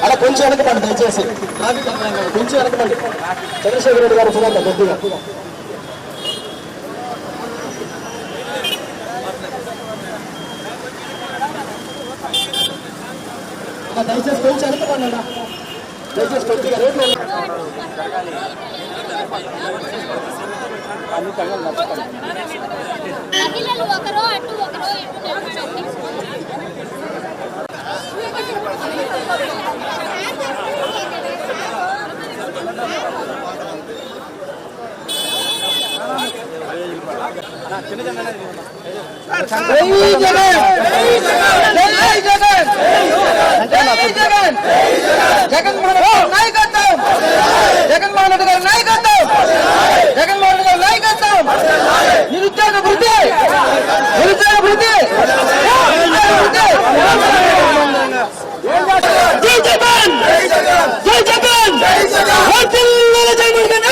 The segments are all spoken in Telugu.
అలా కొంచెం వెనకపండి దయచేసి కొంచెం వెనకపండి చంద్రశేఖర రెడ్డి గారు చూడండి కొద్దిగా దయచేసి కొంచెం వెనకపండి దయచేసి కొద్దిగా రేట్లు ఒకరో అటు ఒకరో జగన్మోహన్ నాయకత్వం జగన్మోహన్ రెడ్డి గారి నాయకత్వం జగన్మోహన్ రెడ్డి గారి నాయకత్వం నిరుద్యోగ వృద్ధి నిరుద్యోగ వృద్ధి జై జగన్ జై జగన్ నాయకత్వం జై జగన్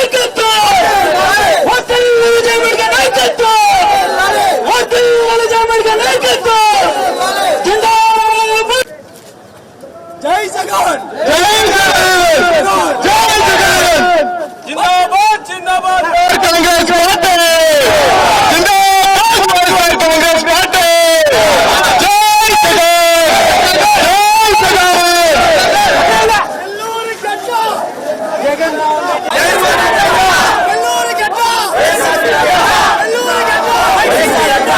జై జగన్ జై జగన్ జిందాబాద్ జిందాబాద్ కాంగ్రెస్ పార్టీ జిందాబాద్ కాంగ్రెస్ పార్టీ జై జగన్ జై జగన్ నెల్లూరు గడ్డ జగన్ నెల్లూరు గడ్డ నెల్లూరు గడ్డ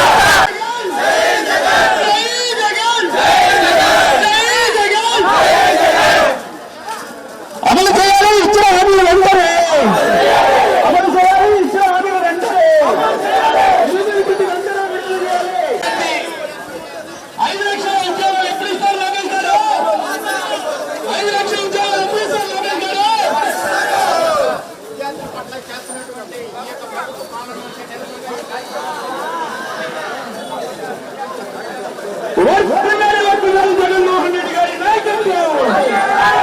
అమలు చేయాలి ఇచ్చిన హామీలు వెంటనే అమలు చేయాలి ఇచ్చిన హామీలు వెంటనే 5 లక్షల ఉద్యోగాలు ఎప్పుడు ఇస్తారు లోకేష్ గారు 5 లక్షల ఉద్యోగాలు ఎప్పుడు ఇస్తారు లోకేష్ గారు జగన్మోహన్ రెడ్డి గారి నాయకత్వం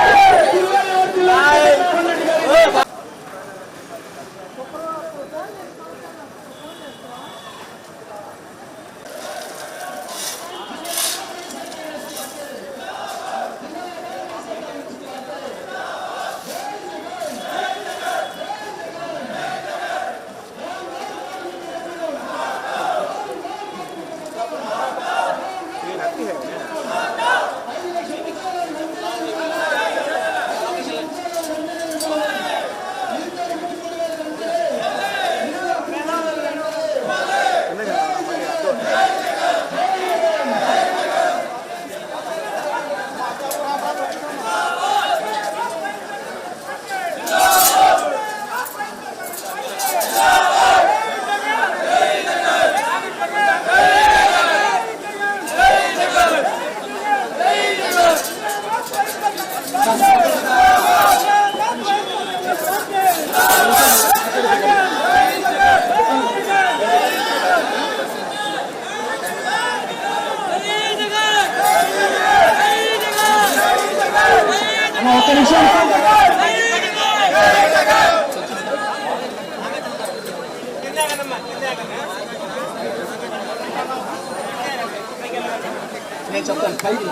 నేను చెప్తాను పైకి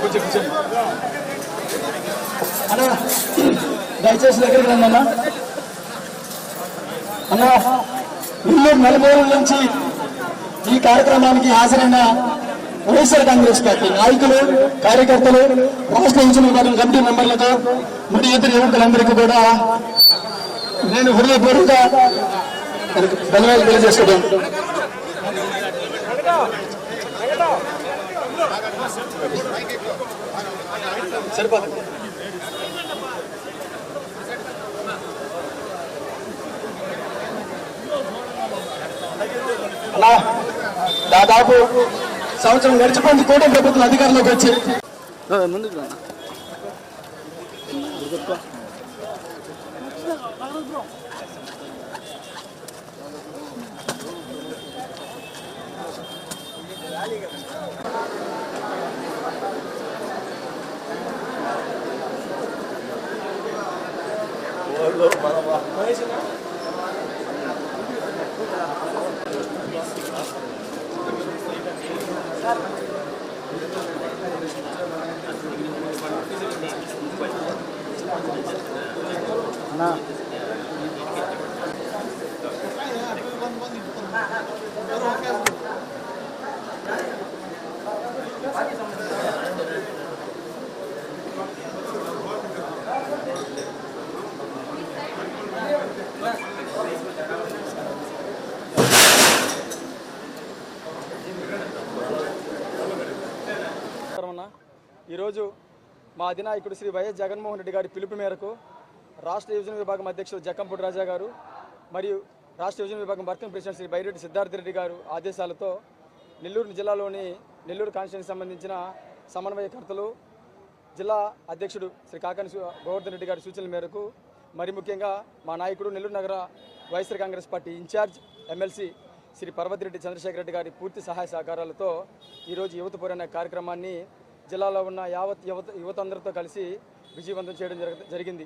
కొంచెం కూర్చొని అన్నా దయచేసి దగ్గరికి రండి అన్నా అన్నా నెల్లూరు నలుమూలల నుంచి ఈ కార్యక్రమానికి హాజరైన వైఎస్ఆర్ కాంగ్రెస్ పార్టీ నాయకులు కార్యకర్తలు రాష్ట్ర యువజన విభాగం కమిటీ మెంబర్లకు మరి ఇతర యువకులందరికీ కూడా నేను హృదయపూర్వక ధన్యవాదాలు తెలియజేస్తున్నాను. సరిపోతుంది దాదాపు సంవత్సరం గడిచిపోయింది కూటమి ప్రభుత్వం అధికారంలోకి వచ్చి. ఈరోజు మా అధినాయకుడు శ్రీ వైఎస్ జగన్మోహన్ రెడ్డి గారి పిలుపు మేరకు రాష్ట్ర యువజన విభాగం అధ్యక్షుడు జక్కంపూడి రాజా గారు మరియు రాష్ట్ర యువజన విభాగం వర్కింగ్ ప్రెసిడెంట్ శ్రీ బైరెడ్డి సిద్ధార్థ రెడ్డి గారు ఆదేశాలతో నెల్లూరు జిల్లాలోని నెల్లూరు కాన్స్టిట్యూన్సీకి సంబంధించిన సమన్వయకర్తలు జిల్లా అధ్యక్షుడు శ్రీ కాకాని గోవర్ధన్ రెడ్డి గారి సూచనల మేరకు మరి ముఖ్యంగా మా నాయకుడు నెల్లూరు నగర వైఎస్ఆర్ కాంగ్రెస్ పార్టీ ఇన్ఛార్జ్ ఎమ్మెల్సీ శ్రీ పర్వతిరెడ్డి చంద్రశేఖర్ రెడ్డి గారి పూర్తి సహాయ సహకారాలతో ఈరోజు యువత పోరు అనే కార్యక్రమాన్ని జిల్లాలో ఉన్న యావత్ యువత అందరితో కలిసి విజయవంతం చేయడం జరిగింది.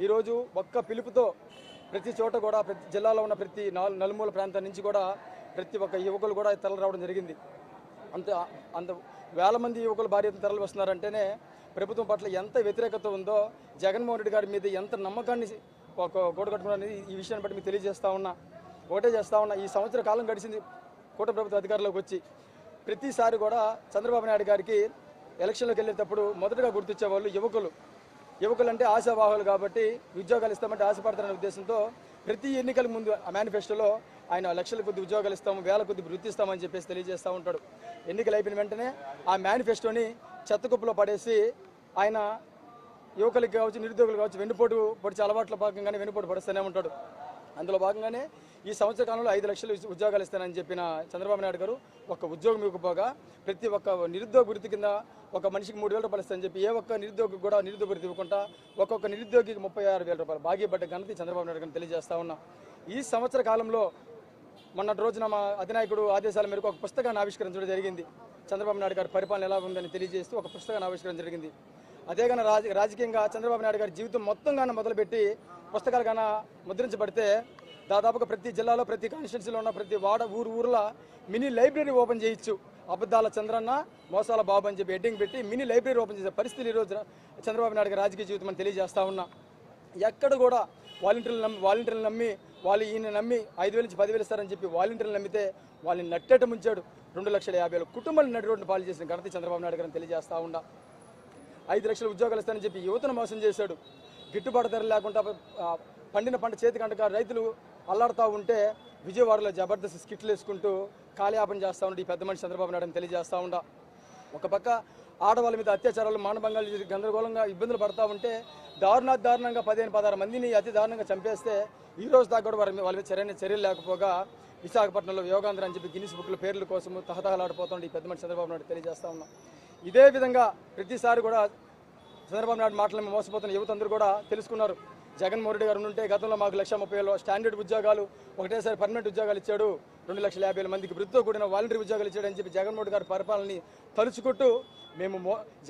ఈరోజు ఒక్క పిలుపుతో ప్రతి చోట కూడా ప్రతి జిల్లాలో ఉన్న ప్రతి నలుమూల ప్రాంతం నుంచి కూడా ప్రతి ఒక్క యువకులు కూడా తరలి రావడం జరిగింది. అంత వేల మంది యువకులు భారీ ఎత్తున తరలి వస్తున్నారంటేనే ప్రభుత్వం పట్ల ఎంత వ్యతిరేకత ఉందో, జగన్మోహన్ రెడ్డి గారి మీద ఎంత నమ్మకాన్ని కూడగట్టుకున్నది ఈ విషయాన్ని బట్టి మీకు తెలియజేస్తా ఉన్నా. ఒకటే చేస్తా ఉన్నా, ఈ సంవత్సర కాలం గడిచింది కూటమి ప్రభుత్వ అధికారంలోకి వచ్చి. ప్రతిసారి కూడా చంద్రబాబు నాయుడు గారికి ఎలక్షన్లోకి వెళ్ళేటప్పుడు మొదటగా గుర్తించేవాళ్ళు యువకులు అంటే ఆశావాహులు కాబట్టి ఉద్యోగాలు ఇస్తామంటే ఆశపడతారనే ఉద్దేశంతో ప్రతి ఎన్నికల ముందు ఆ మేనిఫెస్టోలో ఆయన లక్షల కొద్ది ఉద్యోగాలు ఇస్తాము, వేల కొద్ది వృత్తి ఇస్తామని చెప్పేసి తెలియజేస్తూ ఉంటాడు. ఎన్నికలు అయిపోయిన వెంటనే ఆ మేనిఫెస్టోని చెత్తకుప్పలో పడేసి ఆయన యువకులకి కావచ్చు, నిరుద్యోగులు కావచ్చు వెన్నుపోటు పొడిచే అలవాట్ల భాగంగానే వెన్నుపోటు పడుస్తూనే ఉంటాడు. అందులో భాగంగానే ఈ సంవత్సర కాలంలో 5 లక్షలు ఉద్యోగాలు ఇస్తానని చెప్పిన చంద్రబాబు నాయుడు గారు ఒక్క ఉద్యోగం ఇవ్వకపోగా ప్రతి ఒక్క నిరుద్యోగ వృత్తి కింద ఒక మనిషికి 3,000 రూపాయలు ఇస్తానని చెప్పి ఏ ఒక్క నిరుద్యోగి కూడా నిరుద్యోగ వృత్తి ఇవ్వకుండా ఒక్కొక్క నిరుద్యోగికి 36,000 రూపాయలు బాగీపడ్డ ఘనత చంద్రబాబు నాయుడు గారిని తెలియజేస్తా ఉన్నా. ఈ సంవత్సర కాలంలో మొన్నటి రోజున మా అధినాయకుడు ఆదేశాల మేరకు ఒక పుస్తకాన్ని ఆవిష్కరించడం జరిగింది. చంద్రబాబు నాయుడు గారి పరిపాలన ఎలా ఉందని తెలియజేస్తూ ఒక పుస్తకాన్ని ఆవిష్కరించడం జరిగింది. అదేగాన రాజకీయంగా చంద్రబాబు నాయుడు గారి జీవితం మొత్తంగానే మొదలుపెట్టి పుస్తకాలు గాన ముద్రించబడితే దాదాపుగా ప్రతి జిల్లాలో ప్రతి కాన్స్టిట్యున్సీలో ఉన్న ప్రతి ఊర్లో మినీ లైబ్రరీ ఓపెన్ చేయొచ్చు. అబద్ధాల చంద్రన్న మోసాల బాబు అని చెప్పి హెడ్డింగ్ పెట్టి మినీ లైబ్రరీ ఓపెన్ చేసే పరిస్థితులు ఈరోజు చంద్రబాబు నాయుడు గారి రాజకీయ జీవితం అని తెలియజేస్తా ఉన్నా. ఎక్కడ కూడా వాలంటీర్లు నమ్మి వాళ్ళు ఈయన నమ్మి 5,000 నుంచి 10,000 ఇస్తారని చెప్పి వాలంటీర్లు నమ్మితే వాళ్ళని నట్టేట ముంచాడు. 2,50,000 కుటుంబాలను నడి రోడ్డు పాలు చేసిన ఘనత చంద్రబాబు నాయుడు గారిని తెలియజేస్తా ఉన్నా. 5 లక్షల ఉద్యోగాలు ఇస్తానని చెప్పి యువతను మోసం చేశాడు. గిట్టుబాటు ధర లేకుండా పండిన పంట చేతికి అంటక రైతులు అల్లాడుతూ ఉంటే విజయవాడలో జబర్దస్త్ స్కిట్లు వేసుకుంటూ కాలయాపన చేస్తూ ఉంటే ఈ పెద్ద మనిషి చంద్రబాబు నాయుడు తెలియజేస్తూ ఉండా. ఒక పక్క ఆడవాళ్ళ మీద అత్యాచారాలు మానభంగాలు చేసి గందరగోళంగా ఇబ్బందులు పడతా ఉంటే దారుణంగా 15-16 మందిని అతి దారుణంగా చంపేస్తే ఈ రోజు దాకా కూడా వాళ్ళ మీద చర్యలు లేకపోగా విశాఖపట్నంలో యోగాంధ్ర అని చెప్పి గిన్నిస్ బుక్ల పేర్ల కోసం తహతహలాడిపోతుండే ఈ పెద్ద మనిషి చంద్రబాబు నాయుడు తెలియజేస్తా ఉన్నాం. ఇదే విధంగా ప్రతిసారి కూడా చంద్రబాబు నాయుడు మాటలను మోసపోతున్న యువత అందరూ కూడా తెలుసుకున్నారు. జగన్మోహన్ రెడ్డి గారు ఉంటే గతంలో మాకు 1,30,000 స్టాండర్డ్ ఉద్యోగాలు ఒకటేసారి పర్మనెంట్ ఉద్యోగాలు ఇచ్చాడు, 2,50,000 మందికి వృత్తితో కూడిన వాలంటరీ ఉద్యోగాలు ఇచ్చాడని చెప్పి జగన్మోహన్ రెడ్డి గారి పరిపాలనని తలుచుకుంటూ మేము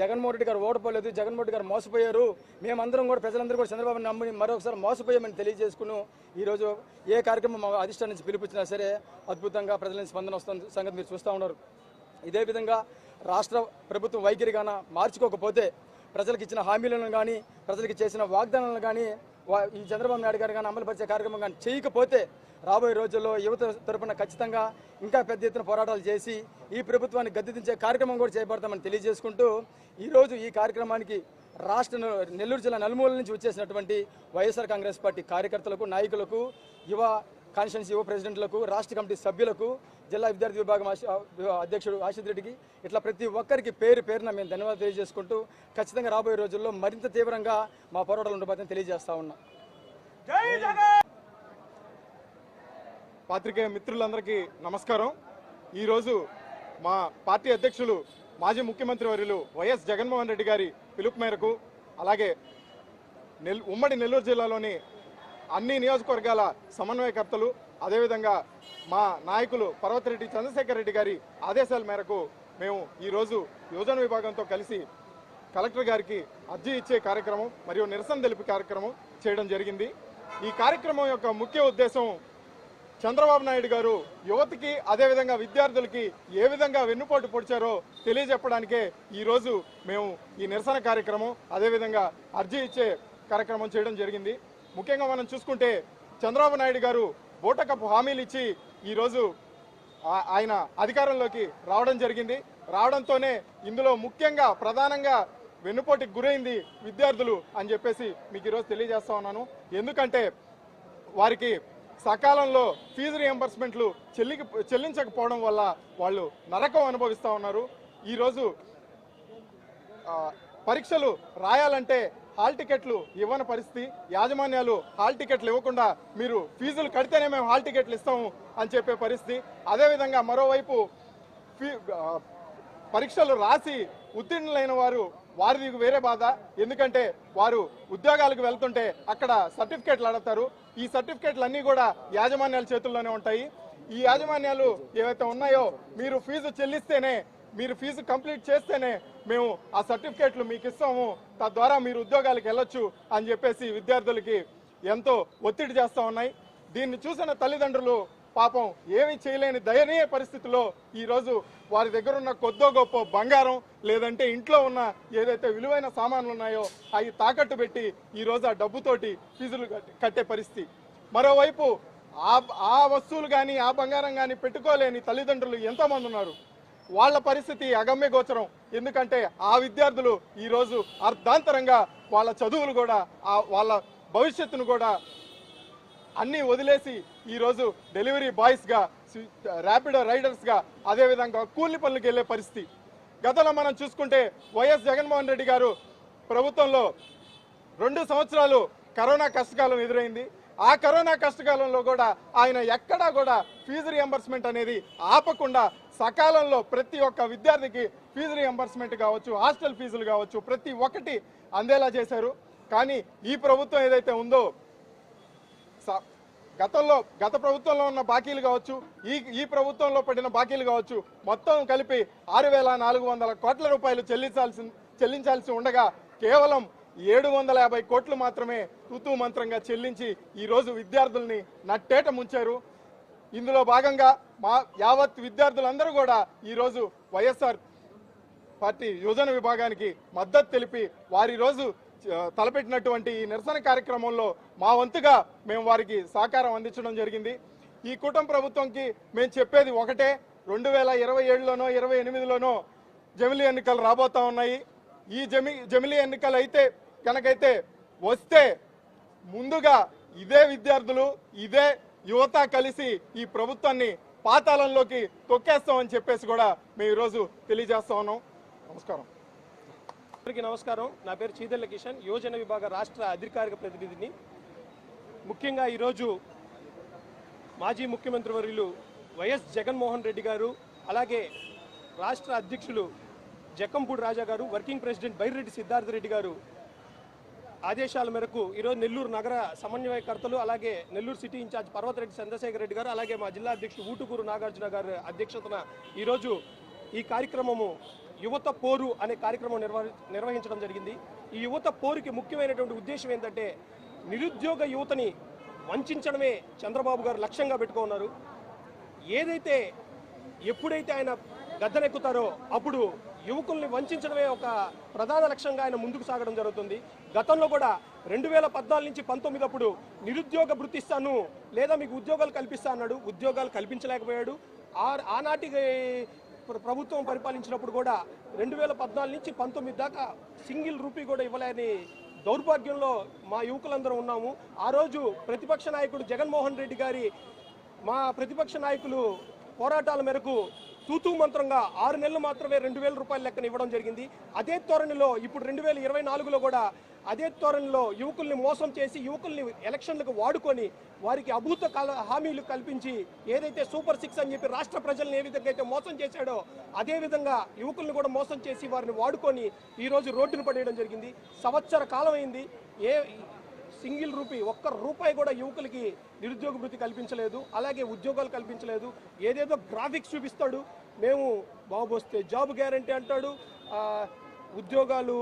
జగన్మోహన్ రెడ్డి గారు ఓడిపోలేదు, జగన్మోహన్ రెడ్డి గారు మోసపోయారు, మేమందరం కూడా ప్రజలందరూ కూడా చంద్రబాబు నమ్మి మరొకసారి మోసపోయామని తెలియజేసుకుని ఈరోజు ఏ కార్యక్రమం మా అధిష్టానం నుంచి పిలిపించినా సరే అద్భుతంగా ప్రజల నుంచి స్పందన వస్తున్న సంగతి మీరు చూస్తూ ఉన్నారు. ఇదే విధంగా రాష్ట్ర ప్రభుత్వం వైఖరిగాన మార్చుకోకపోతే ప్రజలకు ఇచ్చిన హామీలను కానీ ప్రజలకు చేసిన వాగ్దానాలను కానీ ఈ చంద్రబాబు నాయుడు గారు కానీ అమలుపరిచే కార్యక్రమం కానీ చేయకపోతే రాబోయే రోజుల్లో యువత తరపున ఖచ్చితంగా ఇంకా పెద్ద ఎత్తున పోరాటాలు చేసి ఈ ప్రభుత్వాన్ని గద్దెదించే కార్యక్రమం కూడా చేపడతామని తెలియజేసుకుంటూ ఈరోజు ఈ కార్యక్రమానికి నెల్లూరు జిల్లా నలుమూల నుంచి వచ్చేసినటువంటి వైఎస్ఆర్ కాంగ్రెస్ పార్టీ కార్యకర్తలకు, నాయకులకు, యువ కాన్స్టిట్యున్సీ యువ ప్రెసిడెంట్లకు, రాష్ట్ర కమిటీ సభ్యులకు, జిల్లా విద్యార్థి విభాగం అధ్యక్షుడు ఆశిత్ రెడ్డికి ఇట్లా ప్రతి ఒక్కరికి పేరున మేము ధన్యవాదాలు తెలియజేసుకుంటూ ఖచ్చితంగా రాబోయే రోజుల్లో మరింత తీవ్రంగా మా పోరాటాలు ఉండబోతుందని తెలియజేస్తా ఉన్నాం. పాత్రికేయ మిత్రులందరికీ నమస్కారం. ఈరోజు మా పార్టీ అధ్యక్షులు మాజీ ముఖ్యమంత్రి వర్యులు వైఎస్ జగన్మోహన్ రెడ్డి గారి పిలుపు మేరకు, అలాగే ఉమ్మడి నెల్లూరు జిల్లాలోని అన్ని నియోజకవర్గాల సమన్వయకర్తలు, అదేవిధంగా మా నాయకులు పర్వతిరెడ్డి చంద్రశేఖర్ రెడ్డి గారి ఆదేశాల మేరకు మేము ఈరోజు యోజన విభాగంతో కలిసి కలెక్టర్ గారికి అర్జీ ఇచ్చే కార్యక్రమం మరియు నిరసన తెలిపే కార్యక్రమం చేయడం జరిగింది. ఈ కార్యక్రమం యొక్క ముఖ్య ఉద్దేశం చంద్రబాబు నాయుడు గారు యువతకి అదేవిధంగా విద్యార్థులకి ఏ విధంగా వెన్నుపోటు పొడిచారో తెలియజెప్పడానికే ఈరోజు మేము ఈ నిరసన కార్యక్రమం అదేవిధంగా అర్జీ ఇచ్చే కార్యక్రమం చేయడం జరిగింది. ముఖ్యంగా మనం చూసుకుంటే చంద్రబాబు నాయుడు గారు బూటకపు హామీలు ఇచ్చి ఈరోజు ఆయన అధికారంలోకి రావడం జరిగింది. రావడంతోనే ఇందులో ముఖ్యంగా ప్రధానంగా వెన్నుపోటుకి గురైంది విద్యార్థులు అని చెప్పేసి మీకు ఈరోజు తెలియజేస్తా ఉన్నాను. ఎందుకంటే వారికి సకాలంలో ఫీజు రియంబర్స్మెంట్లు చెల్లించకపోవడం వల్ల వాళ్ళు నరకం అనుభవిస్తూ ఉన్నారు. ఈరోజు పరీక్షలు రాయాలంటే హాల్ టికెట్లు ఇవ్వని పరిస్థితి. యాజమాన్యాలు హాల్ టికెట్లు ఇవ్వకుండా మీరు ఫీజులు కడితేనే మేము హాల్ టికెట్లు ఇస్తాము అని చెప్పే పరిస్థితి. అదేవిధంగా మరోవైపు పరీక్షలు రాసి ఉత్తీర్ణులైన వారిది వేరే బాధ. ఎందుకంటే వారు ఉద్యోగాలకు వెళ్తుంటే అక్కడ సర్టిఫికేట్లు అడుగుతారు. ఈ సర్టిఫికేట్లు అన్నీ కూడా యాజమాన్యాల చేతుల్లోనే ఉంటాయి. ఈ యాజమాన్యాలు ఏవైతే ఉన్నాయో మీరు ఫీజు చెల్లిస్తేనే, మీరు ఫీజు కంప్లీట్ చేస్తేనే మేము ఆ సర్టిఫికేట్లు మీకు ఇస్తాము, తద్వారా మీరు ఉద్యోగాలకు వెళ్ళొచ్చు అని చెప్పేసి విద్యార్థులకి ఎంతో ఒత్తిడి చేస్తూ ఉన్నాయి. దీన్ని చూసిన తల్లిదండ్రులు పాపం ఏమీ చేయలేని దయనీయ పరిస్థితిలో ఈరోజు వారి దగ్గర ఉన్న కొద్దో గొప్ప బంగారం లేదంటే ఇంట్లో ఉన్న ఏదైతే విలువైన సామాన్లు ఉన్నాయో అవి తాకట్టు పెట్టి ఈరోజు ఆ డబ్బుతోటి ఫీజులు కట్టే పరిస్థితి. మరోవైపు ఆ వస్తువులు కానీ ఆ బంగారం కానీ పెట్టుకోలేని తల్లిదండ్రులు ఎంతోమంది ఉన్నారు. వాళ్ళ పరిస్థితి అగమ్య గోచరం. ఎందుకంటే ఆ విద్యార్థులు ఈరోజు అర్ధాంతరంగా వాళ్ళ చదువులు కూడా వాళ్ళ భవిష్యత్తును కూడా అన్నీ వదిలేసి ఈరోజు డెలివరీ బాయ్స్గా, ర్యాపిడో రైడర్స్గా, అదేవిధంగా కూలి పనులకు వెళ్ళే పరిస్థితి. గతంలో మనం చూసుకుంటే వైఎస్ జగన్మోహన్ రెడ్డి గారు ప్రభుత్వంలో 2 సంవత్సరాలు కరోనా కష్టకాలం ఎదురైంది. ఆ కరోనా కష్టకాలంలో కూడా ఆయన ఎక్కడా కూడా ఫీజు రియంబర్స్మెంట్ అనేది ఆపకుండా సకాలంలో ప్రతి ఒక్క విద్యార్థికి ఫీజు రియంబర్స్మెంట్ కావచ్చు, హాస్టల్ ఫీజులు కావచ్చు, ప్రతి ఒక్కటి అందేలా చేశారు. కానీ ఈ ప్రభుత్వం ఏదైతే ఉందో గత ప్రభుత్వంలో ఉన్న బాకీలు కావచ్చు, ఈ ప్రభుత్వంలో పడిన బాకీలు కావచ్చు, మొత్తం కలిపి 6,400 కోట్ల రూపాయలు చెల్లించాల్సి ఉండగా కేవలం 750 కోట్లు మాత్రమే తూతూ మంత్రంగా చెల్లించి ఈరోజు విద్యార్థుల్ని నట్టేట ముంచారు. ఇందులో భాగంగా మా యావత్ విద్యార్థులందరూ కూడా ఈరోజు వైఎస్ఆర్ పార్టీ యోజన విభాగానికి మద్దతు తెలిపి వారి రోజు తలపెట్టినటువంటి ఈ నిరసన కార్యక్రమంలో మా వంతుగా మేము వారికి సహకారం అందించడం జరిగింది. ఈ కూటమి ప్రభుత్వంకి మేము చెప్పేది ఒకటే, 2027లోనో 28లోనో జమిలీ ఎన్నికలు రాబోతా ఉన్నాయి. ఈ జమిలీ ఎన్నికలు అయితే కనుకైతే వస్తే ముందుగా ఇదే విద్యార్థులు ఇదే యువత కలిసి ఈ ప్రభుత్వాన్ని పాతాళంలోకి తొక్కేస్తామని చెప్పేసి కూడా మేము ఈరోజు తెలియజేస్తా ఉన్నాం. నమస్కారం. అందరికీ నమస్కారం. నా పేరు చీదెళ్ల కిషన్, యోజన విభాగ రాష్ట్ర అధికారిక ప్రతినిధిని. ముఖ్యంగా ఈరోజు మాజీ ముఖ్యమంత్రి వర్యులు వైఎస్ జగన్మోహన్ రెడ్డి గారు, అలాగే రాష్ట్ర అధ్యక్షులు జక్కంపూడి రాజా గారు, వర్కింగ్ ప్రెసిడెంట్ బైరెడ్డి సిద్ధార్థ రెడ్డి గారు ఆదేశాల మేరకు ఈరోజు నెల్లూరు నగర సమన్వయకర్తలు, అలాగే నెల్లూరు సిటీ ఇన్ఛార్జ్ పర్వతిరెడ్డి చంద్రశేఖర్ రెడ్డి గారు, అలాగే మా జిల్లా అధ్యక్షుడు ఊటుకూరు నాగార్జున గారి అధ్యక్షతన ఈరోజు ఈ కార్యక్రమము యువత పోరు అనే కార్యక్రమం నిర్వహించడం జరిగింది. ఈ యువత పోరుకి ముఖ్యమైనటువంటి ఉద్దేశం ఏంటంటే నిరుద్యోగ యువతని వంచడమే చంద్రబాబు గారు లక్ష్యంగా పెట్టుకున్నారు. ఏదైతే ఎప్పుడైతే ఆయన గద్దెనెక్కుతారో అప్పుడు యువకుల్ని వంచడమే ఒక ప్రధాన లక్ష్యంగా ఆయన ముందుకు సాగడం జరుగుతుంది. గతంలో కూడా 2014 నుంచి 19 అప్పుడు నిరుద్యోగ భృతి ఇస్తాను లేదా మీకు ఉద్యోగాలు కల్పిస్తా అన్నాడు. ఉద్యోగాలు కల్పించలేకపోయాడు. ఆనాటి ప్రభుత్వం పరిపాలించినప్పుడు కూడా 2014 నుంచి 19 దాకా సింగిల్ రూపీ కూడా ఇవ్వలేని దౌర్భాగ్యంలో మా యువకులందరూ ఉన్నాము. ఆ రోజు ప్రతిపక్ష నాయకుడు జగన్మోహన్ రెడ్డి గారి మా ప్రతిపక్ష నాయకులు పోరాటాల మేరకు తూతూ మంత్రంగా 6 నెలలు మాత్రమే 2,000 రూపాయల లెక్కన ఇవ్వడం జరిగింది. అదే ధోరణిలో ఇప్పుడు 2024లో కూడా అదే ధోరణిలో యువకుల్ని మోసం చేసి యువకుల్ని ఎలక్షన్లకు వాడుకొని వారికి అభూత హామీలు కల్పించి ఏదైతే సూపర్ 6 అని చెప్పి రాష్ట్ర ప్రజల్ని ఏ విధంగా అయితే మోసం చేశాడో అదే విధంగా యువకుల్ని కూడా మోసం చేసి వారిని వాడుకొని ఈరోజు రోడ్డును పడేయడం జరిగింది. సంవత్సర కాలం అయింది. సింగిల్ రూపీ, ఒక్క రూపాయి కూడా యువకులకి నిరుద్యోగ భృతి కల్పించలేదు, అలాగే ఉద్యోగాలు కల్పించలేదు. ఏదేదో గ్రాఫిక్స్ చూపిస్తాడు, మేము బాబు వస్తే జాబ్ గ్యారంటీ అంటాడు, ఉద్యోగాలు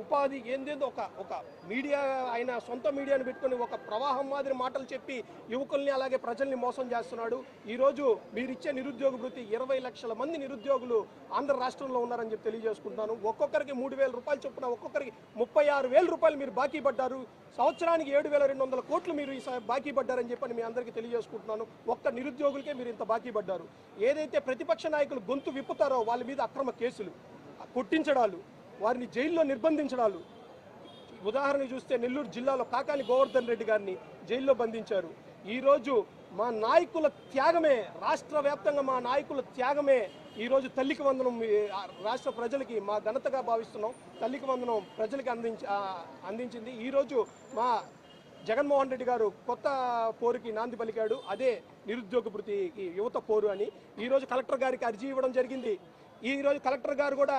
ఉపాధి ఏందేదో ఒక మీడియా ఆయన సొంత మీడియాని పెట్టుకొని ఒక ప్రవాహం మాదిరి మాటలు చెప్పి యువకుల్ని అలాగే ప్రజల్ని మోసం చేస్తున్నాడు. ఈరోజు మీరిచ్చే నిరుద్యోగ భృతి 20 లక్షల మంది నిరుద్యోగులు ఆంధ్ర రాష్ట్రంలో ఉన్నారని చెప్పి తెలియజేసుకుంటున్నాను. ఒక్కొక్కరికి 3,000 రూపాయలు చొప్పున ఒక్కొక్కరికి 36,000 రూపాయలు మీరు బాకీ పడ్డారు. సంవత్సరానికి 7,200 కోట్లు మీరు బాకీ పడ్డారని చెప్పని మీ అందరికీ తెలియజేసుకుంటున్నాను. ఒక్క నిరుద్యోగులకే మీరు ఇంత బాకీ పడ్డారు. ఏదైతే ప్రతిపక్ష నాయకులు గొంతు విప్పుతారో వాళ్ళ మీద అక్రమ కేసులు, కొట్టించడాలు, వారిని జైల్లో నిర్బంధించడాలు. ఉదాహరణ చూస్తే నెల్లూరు జిల్లాలో కాకాని గోవర్ధన్ రెడ్డి గారిని జైల్లో బంధించారు. ఈరోజు మా నాయకుల త్యాగమే, రాష్ట్ర వ్యాప్తంగా మా నాయకుల త్యాగమే ఈరోజు తల్లికి వందనం రాష్ట్ర ప్రజలకి మా ఘనతగా భావిస్తున్నాం. తల్లికి వందనం ప్రజలకి అందించింది. ఈరోజు మా జగన్మోహన్ రెడ్డి గారు కొత్త పోరుకి నాంది పలికాడు, అదే నిరుద్యోగ భృతికి యువత పోరు అని. ఈరోజు కలెక్టర్ గారికి అర్జీ ఇవ్వడం జరిగింది. ఈరోజు కలెక్టర్ గారు కూడా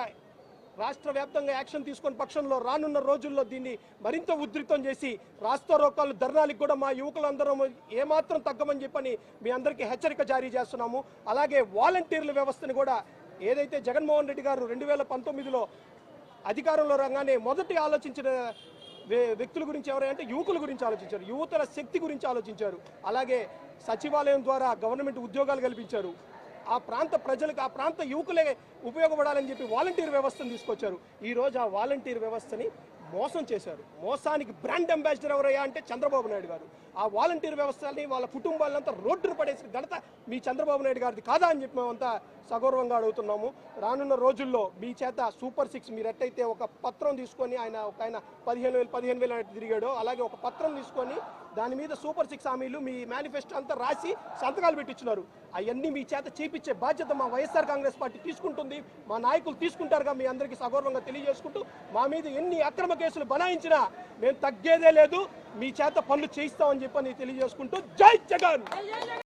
రాష్ట్ర వ్యాప్తంగా యాక్షన్ తీసుకునే పక్షంలో రానున్న రోజుల్లో దీన్ని మరింత ఉధృతం చేసి రాస్తా రోకాలు, ధర్నాలకు కూడా మా యువకులందరం ఏమాత్రం తగ్గమని చెప్పని మీ అందరికీ హెచ్చరిక జారీ చేస్తున్నాము. అలాగే వాలంటీర్ల వ్యవస్థని కూడా ఏదైతే జగన్మోహన్ రెడ్డి గారు 2019లో అధికారంలో రాగానే మొదటి ఆలోచించిన వ్యక్తుల గురించి ఎవరంటే యువకుల గురించి ఆలోచించారు, యువతల శక్తి గురించి ఆలోచించారు. అలాగే సచివాలయం ద్వారా గవర్నమెంట్ ఉద్యోగాలు కల్పించారు. ఆ ప్రాంత ప్రజలకు, ఆ ప్రాంత యువకులే ఉపయోగపడాలని చెప్పి వాలంటీర్ వ్యవస్థను తీసుకొచ్చారు. ఈరోజు ఆ వాలంటీర్ వ్యవస్థని మోసం చేశారు. మోసానికి బ్రాండ్ అంబాసిడర్ ఎవరయ్యా అంటే చంద్రబాబు నాయుడు గారు. ఆ వాలంటీర్ వ్యవస్థని వాళ్ళ కుటుంబాలంతా రోడ్డును పడేసిన ఘనత మీ చంద్రబాబు నాయుడు గారిది కాదా అని చెప్పి మేమంతా సగౌరవంగా అడుగుతున్నాము. రానున్న రోజుల్లో మీ చేత సూపర్ 6 మీరు ఎట్టయితే ఒక పత్రం తీసుకొని ఆయన 15,000 తిరిగాడో అలాగే ఒక పత్రం తీసుకొని దాని మీద సూపర్ 6 హామీలు మీ మేనిఫెస్టో అంతా రాసి సంతకాలు పెట్టించున్నారు. అవన్నీ మీ చేత చేపించే బాధ్యత మా వైఎస్ఆర్ కాంగ్రెస్ పార్టీ తీసుకుంటుంది, మా నాయకులు తీసుకుంటారుగా మీ అందరికీ సగౌరవంగా తెలియజేసుకుంటూ, మా మీద ఎన్ని అక్రమ కేసులు బనాయించినా మేము తగ్గేదే లేదు, మీ చేత పనులు చేయిస్తామని చెప్పని తెలియజేసుకుంటూ జై జగన్.